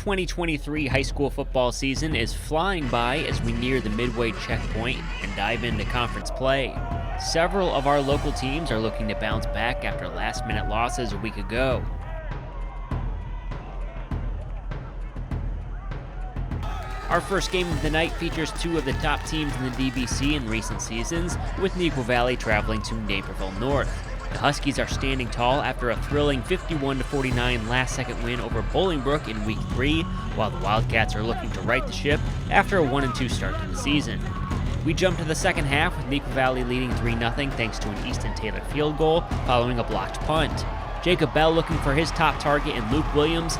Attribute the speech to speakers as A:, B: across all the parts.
A: 2023 high school football season is flying by as we near the midway checkpoint and dive into conference play. Several of our local teams are looking to bounce back after last-minute losses a week ago. Our first game of the night features two of the top teams in the DVC in recent seasons, with Neuqua Valley traveling to Naperville North. The Huskies are standing tall after a thrilling 51-49 last-second win over Bolingbrook in Week 3, while the Wildcats are looking to right the ship after a 1-2 start to the season. We jump to the second half with Neuqua Valley leading 3-0 thanks to an Easton Taylor field goal following a blocked punt. Jacob Bell looking for his top target in Luke Williams.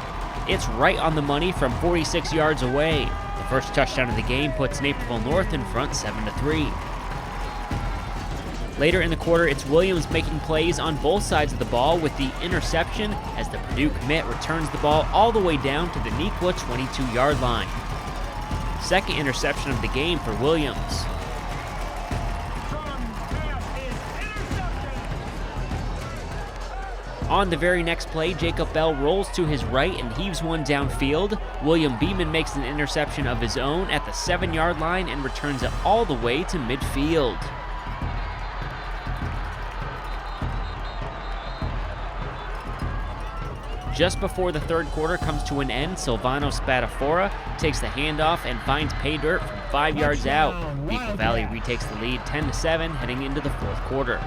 A: It's right on the money from 46 yards away. The first touchdown of the game puts Naperville North in front 7-3. Later in the quarter, it's Williams making plays on both sides of the ball with the interception as the Purdue commit returns the ball all the way down to the Neuqua 22-yard line. Second interception of the game for Williams. On the very next play, Jacob Bell rolls to his right and heaves one downfield. William Beeman makes an interception of his own at the 7-yard line and returns it all the way to midfield. Just before the third quarter comes to an end, Silvano Spadafora takes the handoff and finds pay dirt from 5 yards out. Neuqua Valley retakes the lead 10-7 heading into the fourth quarter.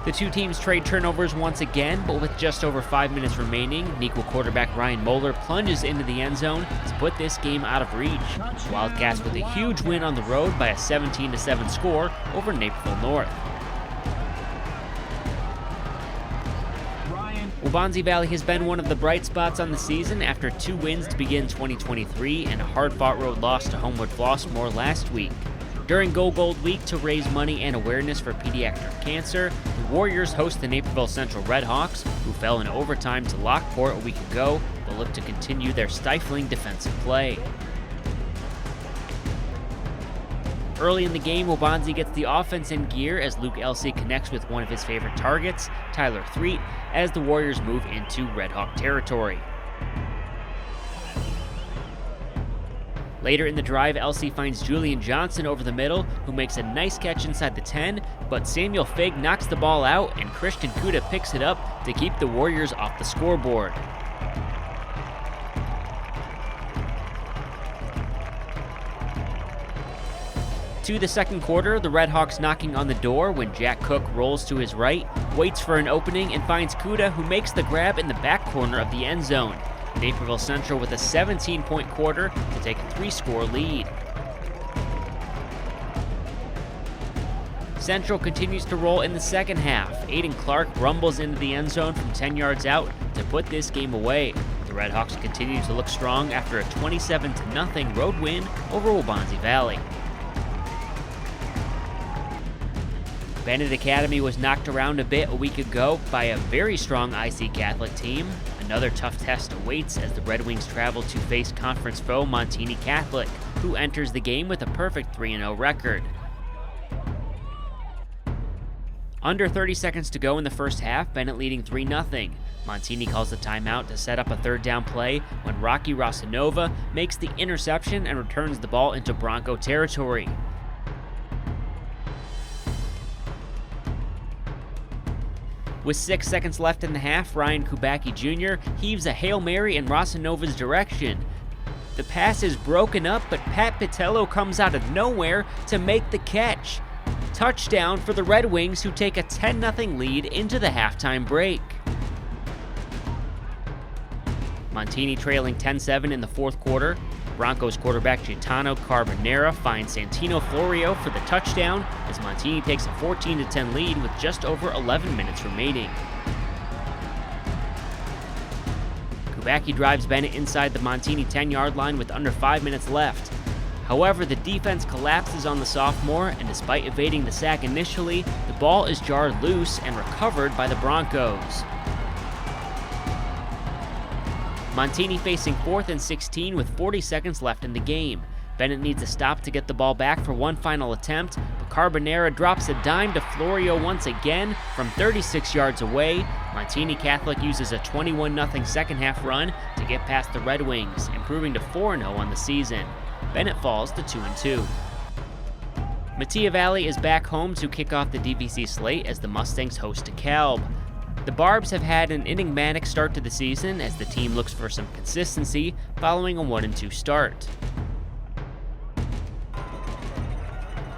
A: The two teams trade turnovers once again, but with just over 5 minutes remaining, Neuqua quarterback Ryan Moeller plunges into the end zone to put this game out of reach. Wildcats with a huge win on the road by a 17-7 score over Naperville North. Waubonsie Valley has been one of the bright spots on the season after 2 wins to begin 2023 and a hard-fought road loss to Homewood Flossmoor last week. During Go Gold Week to raise money and awareness for pediatric cancer, the Warriors host the Naperville Central Redhawks, who fell in overtime to Lockport a week ago, but look to continue their stifling defensive play. Early in the game, Waubonsie gets the offense in gear as Luke Elsey connects with one of his favorite targets, Tyler Threet, as the Warriors move into Redhawk territory. Later in the drive, Elsey finds Julian Johnson over the middle, who makes a nice catch inside the 10, but Samuel Fig knocks the ball out and Christian Kuda picks it up to keep the Warriors off the scoreboard. To the second quarter, the Redhawks knocking on the door when Jack Cook rolls to his right, waits for an opening, and finds Kuda, who makes the grab in the back corner of the end zone. Naperville Central with a 17-point quarter to take a 3-score lead. Central continues to roll in the second half. Aiden Clark rumbles into the end zone from 10 yards out to put this game away. The Redhawks continue to look strong after a 27-0 road win over Waubonsie Valley. Bennett Academy was knocked around a bit a week ago by a very strong IC Catholic team. Another tough test awaits as the Red Wings travel to face conference foe Montini Catholic, who enters the game with a perfect 3-0 record. Under 30 seconds to go in the first half, Bennett leading 3-0. Montini calls a timeout to set up a third down play when Rocky Rosanova makes the interception and returns the ball into Bronco territory. With 6 seconds left in the half, Ryan Kubacki Jr. heaves a Hail Mary in Rosanova's direction. The pass is broken up, but Pat Pitello comes out of nowhere to make the catch. Touchdown for the Red Wings, who take a 10-0 lead into the halftime break. Montini trailing 10-7 in the fourth quarter. Broncos quarterback Gitano Carbonera finds Santino Florio for the touchdown as Montini takes a 14-10 lead with just over 11 minutes remaining. Kubacki drives Bennett inside the Montini 10-yard line with under 5 minutes left. However, the defense collapses on the sophomore, and despite evading the sack initially, the ball is jarred loose and recovered by the Broncos. Montini facing 4th and 16 with 40 seconds left in the game. Bennett needs a stop to get the ball back for one final attempt, but Carbonera drops a dime to Florio once again from 36 yards away, Montini Catholic uses a 21-0 second-half run to get past the Red Wings, improving to 4-0 on the season. Bennett falls to 2-2. Matia Valley is back home to kick off the DVC slate as the Mustangs host DeKalb. The Barbs have had an enigmatic start to the season as the team looks for some consistency following a 1-2 start.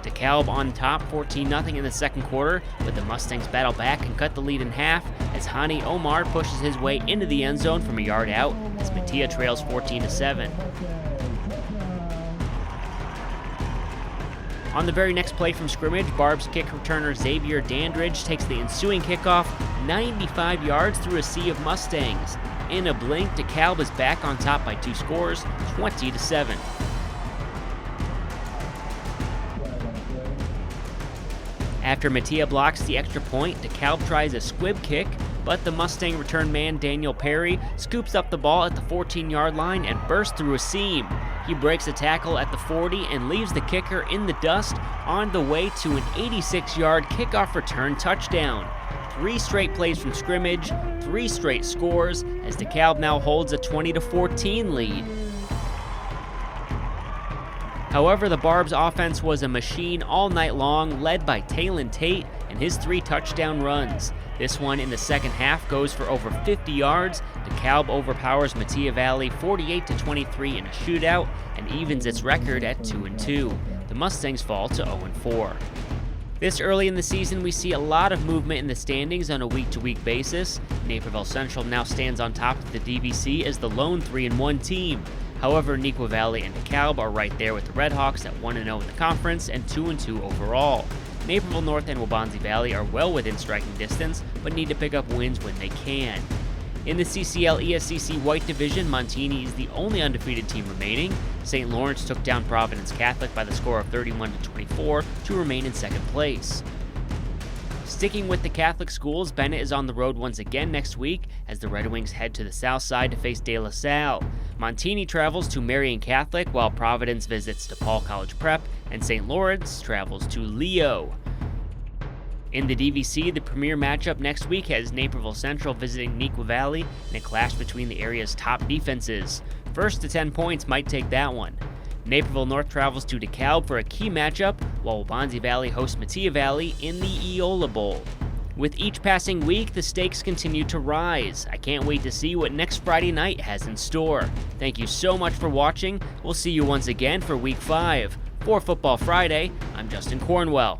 A: DeKalb on top 14-0 in the second quarter, but the Mustangs battle back and cut the lead in half as Hani Omar pushes his way into the end zone from a yard out as Matia trails 14-7. On the very next play from scrimmage, Barb's kick returner Xavier Dandridge takes the ensuing kickoff 95 yards through a sea of Mustangs. In a blink, DeKalb is back on top by 2 scores, 20-7. After Matia blocks the extra point, DeKalb tries a squib kick, but the Mustang return man Daniel Perry scoops up the ball at the 14-yard line and bursts through a seam. He breaks a tackle at the 40 and leaves the kicker in the dust on the way to an 86-yard kickoff return touchdown. 3 straight plays from scrimmage, 3 straight scores, as DeKalb now holds a 20-14 lead. However, the Barbs' offense was a machine all night long, led by Talon Tate and his 3 touchdown runs. This one in the second half goes for over 50 yards. DeKalb overpowers Matia Valley 48-23 in a shootout and evens its record at 2-2. The Mustangs fall to 0-4. This early in the season, we see a lot of movement in the standings on a week-to-week basis. Naperville Central now stands on top of the DVC as the lone 3-1 team. However, Neuqua Valley and DeKalb are right there with the Redhawks at 1-0 in the conference and 2-2 overall. Naperville North and Waubonsie Valley are well within striking distance, but need to pick up wins when they can. In the CCL ESCC White Division, Montini is the only undefeated team remaining. St. Lawrence took down Providence Catholic by the score of 31-24 to remain in second place. Sticking with the Catholic schools, Bennett is on the road once again next week as the Red Wings head to the south side to face De La Salle. Montini travels to Marian Catholic while Providence visits DePaul College Prep and St. Lawrence travels to Leo. In the DVC, the premier matchup next week has Naperville Central visiting Neuqua Valley in a clash between the area's top defenses. First to 10 points might take that one. Naperville North travels to DeKalb for a key matchup, while Waubonsie Valley hosts Matia Valley in the Eola Bowl. With each passing week, the stakes continue to rise. I can't wait to see what next Friday night has in store. Thank you so much for watching. We'll see you once again for Week 5. For Football Friday, I'm Justin Cornwell.